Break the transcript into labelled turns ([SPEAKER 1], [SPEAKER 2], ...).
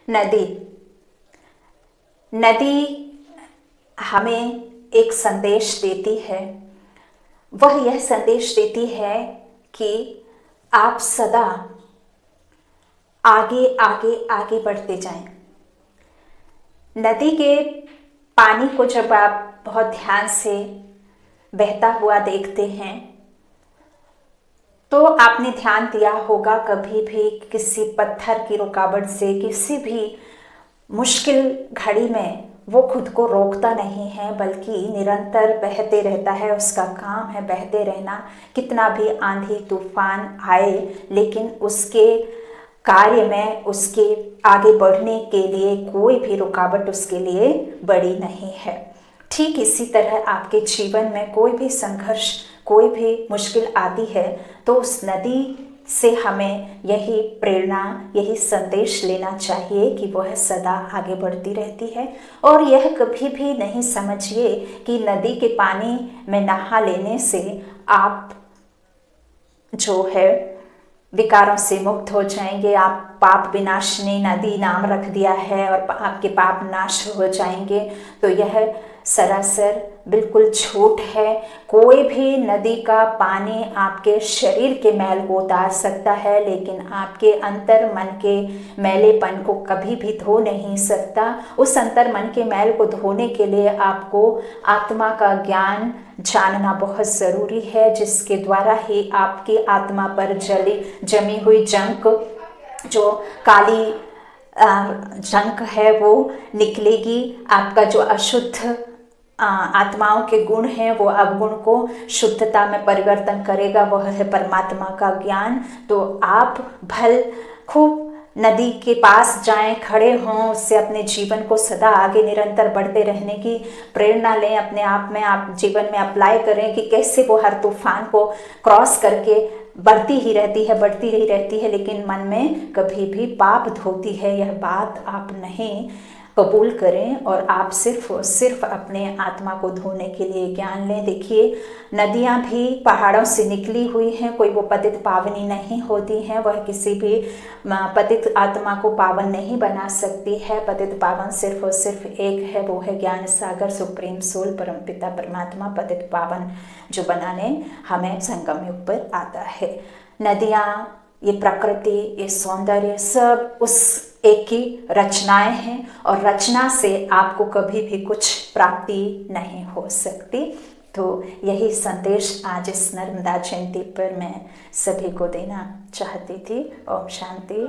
[SPEAKER 1] नदी नदी हमें एक संदेश देती है। वह यह संदेश देती है कि आप सदा आगे आगे आगे बढ़ते जाएं। नदी के पानी को जब आप बहुत ध्यान से बहता हुआ देखते हैं तो आपने ध्यान दिया होगा, कभी भी किसी पत्थर की रुकावट से, किसी भी मुश्किल घड़ी में वो खुद को रोकता नहीं है, बल्कि निरंतर बहते रहता है। उसका काम है बहते रहना। कितना भी आंधी तूफान आए, लेकिन उसके कार्य में, उसके आगे बढ़ने के लिए कोई भी रुकावट उसके लिए बड़ी नहीं है। ठीक इसी तरह आपके जीवन में कोई भी संघर्ष, कोई भी मुश्किल आती है तो उस नदी से हमें यही प्रेरणा, यही संदेश लेना चाहिए कि वह सदा आगे बढ़ती रहती है। और यह कभी भी नहीं समझिए कि नदी के पानी में नहा लेने से आप जो है विकारों से मुक्त हो जाएंगे। आप पाप विनाशिनी नदी नाम रख दिया है और आपके पाप नाश हो जाएंगे, तो यह सरासर बिल्कुल झूठ है। कोई भी नदी का पानी आपके शरीर के मैल को उतार सकता है, लेकिन आपके अंतर मन के मैलेपन को कभी भी धो नहीं सकता। उस अंतर मन के मैल को धोने के लिए आपको आत्मा का ज्ञान जानना बहुत ज़रूरी है, जिसके द्वारा ही आपकी आत्मा पर जमी हुई जंक, जो काली जंक है, वो निकलेगी। आपका जो अशुद्ध आत्माओं के गुण हैं वो अवगुण को शुद्धता में परिवर्तन करेगा। वह है परमात्मा का ज्ञान। तो आप भल खूब नदी के पास जाएं, खड़े हों, उससे अपने जीवन को सदा आगे निरंतर बढ़ते रहने की प्रेरणा लें। अपने आप में, आप जीवन में अप्लाई करें कि कैसे वो हर तूफान को क्रॉस करके बढ़ती ही रहती है, बढ़ती ही रहती है, लेकिन मन में कभी भी पाप धोती है, यह बात आप नहीं कबूल करें और आप सिर्फ अपने आत्मा को धोने के लिए ज्ञान लें। देखिए, नदियाँ भी पहाड़ों से निकली हुई हैं, कोई वो पतित पावनी नहीं होती हैं। वह किसी भी पतित आत्मा को पावन नहीं बना सकती है। पतित पावन सिर्फ और सिर्फ एक है, वो है ज्ञान सागर, सुप्रीम सोल, परमपिता परमात्मा। पतित पावन जो बनाने हमें संगम युग पर आता है। नदियाँ, ये प्रकृति, ये सौंदर्य सब उस एक की रचनाएं हैं, और रचना से आपको कभी भी कुछ प्राप्ति नहीं हो सकती। तो यही संदेश आज इस नर्मदा जयंती पर मैं सभी को देना चाहती थी। ओम शांति।